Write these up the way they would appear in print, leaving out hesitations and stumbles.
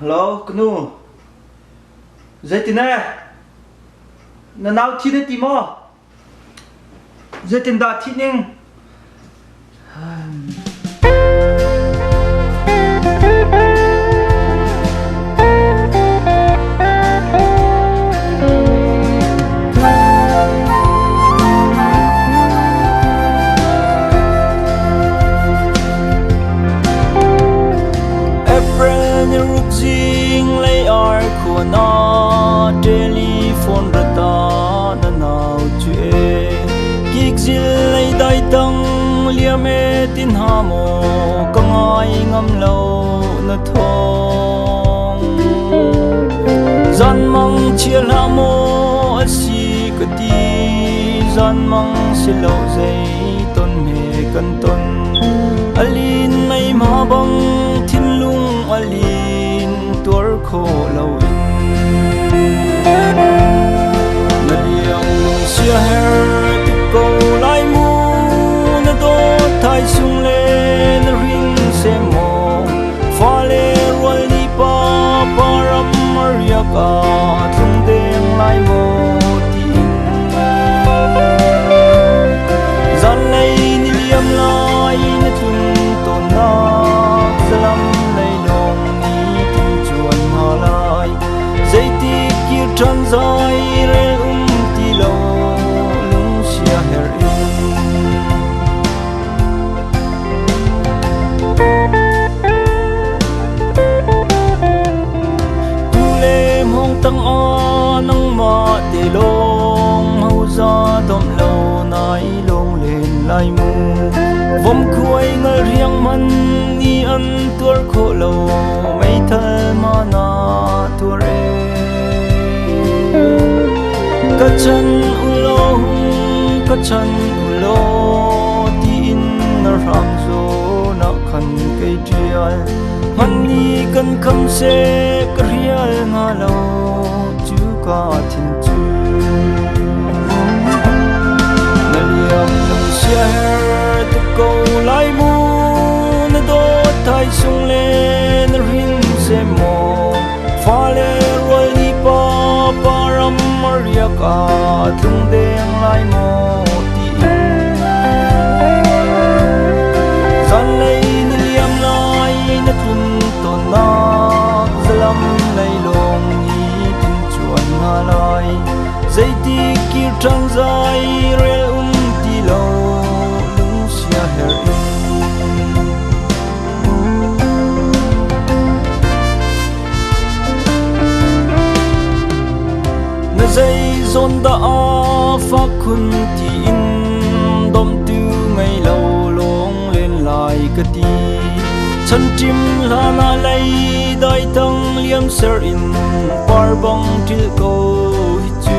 Hello, Knu. Zaitina. Na nào thi đấy tìm mo. Zaitin đã thi nhưng. Na telephone rata na nau chue kik zil lei dai tang liam e tin ha mo kangai ngam lo na thong zan mang chial ha mo asi ka ti zan mang silo zai ton me kan ton alin mai ma bang thin lung alin tur kho lo Sia her to go lai mu na do thai sung le na ring se mo fa le rol ni pa param maria ka thung deng lai mo ti zan lai ni liam lai na thun to na salam lai long ni tin chuan ha lai zai ti ki tran zai re ti lo tang o nang ma te long hau za dom lo nai long len lai mu vom khuai ngal riang man ni an tur kho lo mai thal ma na tur e ka chan u lo ti in na ram zo na khan kai trial man ni kan kham se krial nga lo ka thin chu na liam nang sia her to go lai mu na do thai sung le na rin se mo fa le rol ni pa param maria ka thung deng lai mo ti zan lei ni liam lai na thun to na zalam lai long lai zai ti ki tran zai rel ti lo lung sia her na zai zon da a fa kun ti in dom tu ngai lo long len lai ka ti chan tim la na lai dai tang liam ser in par bang til ko hi chu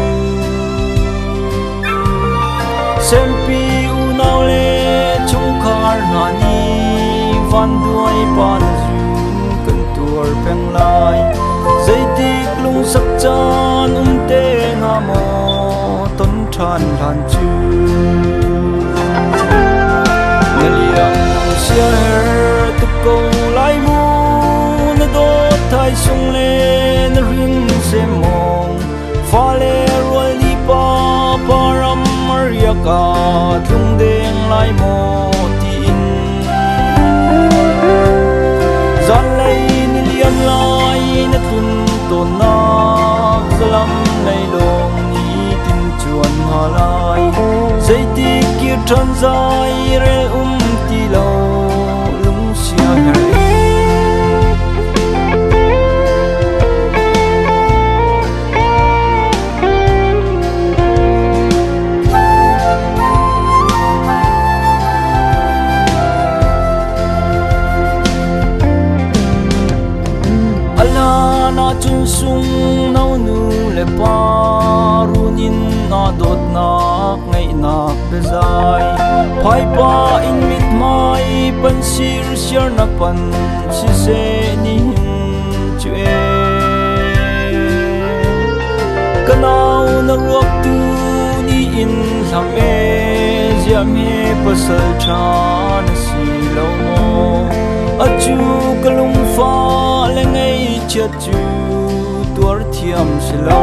sempi u nau le chung khar na ni van duai pan jun kan tur peng lai zai tik lung sak chan te nga mo ton than lan chu ngaliam nang sia her to go lai mu na do thai sung le na rin se mong fa le rol ni pa param maria ka thung deng lai mo ti in zan lai ni liam lai na thun to na zalam lai long ni tin chuan ha lai zai ti ki tran zai re ti lo lung sia her chun sung nau nu le pa runin na dot nak ngai nak bezai phai pa in mit mai pan sir siar na pan si se ni chu e kanau na ruak tu ni in lam e zia me pasal cha na si lo mo achu kalung fa le ngai chết chu tuar thiam silo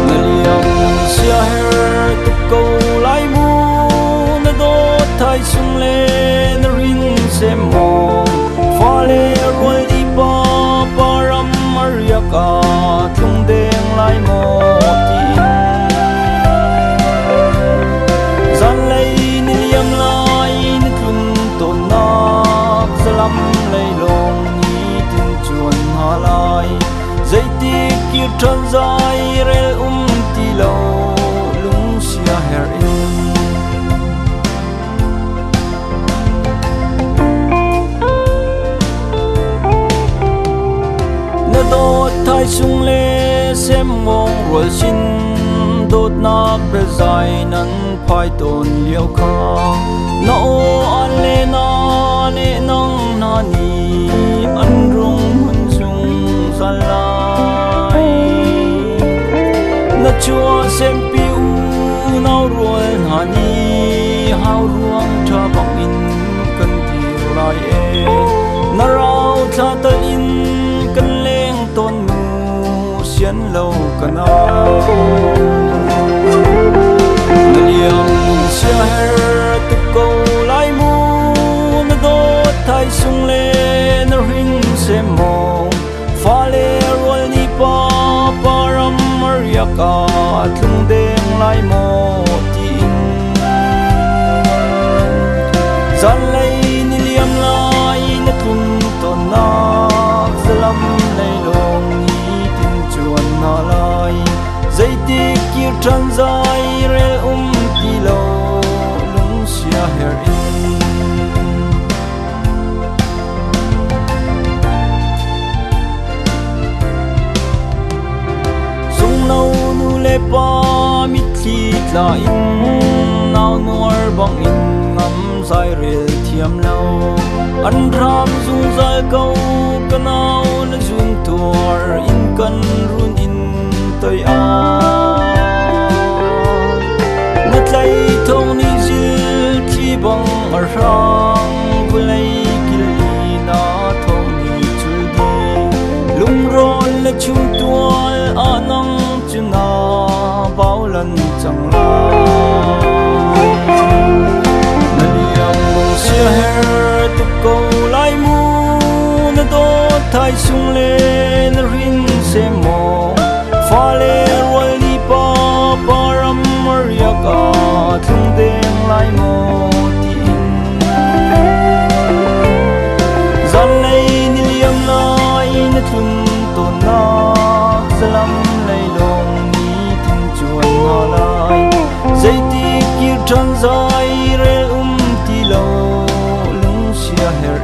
ngaliam sia her tu ko lai mu na do thai sung le na rin se mo fa le roi di pa param maria ka tlung deng lai mo ti zan lei ni liam lai ni tlung to na zalam lei long ni tin chuan ha lai zai ti ki tran zai rel ti lo lung sia her in na do thai sung le sem mong rol sin dot nak be zai nan phai ton liao kha na o an le na ne nang na ni an rung hun sung salai na chua sem pi u nau rual na ni hau ruang tha bang in kan ti lai e na rau tha ta in kan leng ton mu sian lo kana na liam sia her tu ko lai mu na do thai sung le na ring se mo fa le rol ni pa param maria ka tlung deng lai mo ti in zan lei ni liam lai na tlung to na zalam lei long ni tin chuan na lai zai ti ki tran zai rel ti lo lung sia her in sung nau nu le pa mi thi tla in nau nuar bang in ngam sai rel thiam lo an ram zung zal kau kanau na zun tuar in kan run in toi a na tlai thong ni zil thi bang ar rang vulai kili na thong ni chul di lung ron le chung tual anang chuna baulan changla naliam sia her tu ko lai mu na do thai sung le na rin se mo fa le rol ni pa param maria ka tlung deng lai mo ti zan lei ni liam lai na tlung to na zalam lei long ni tin chuan ha lai zai ti ki tran zai rel ti lo lung sia her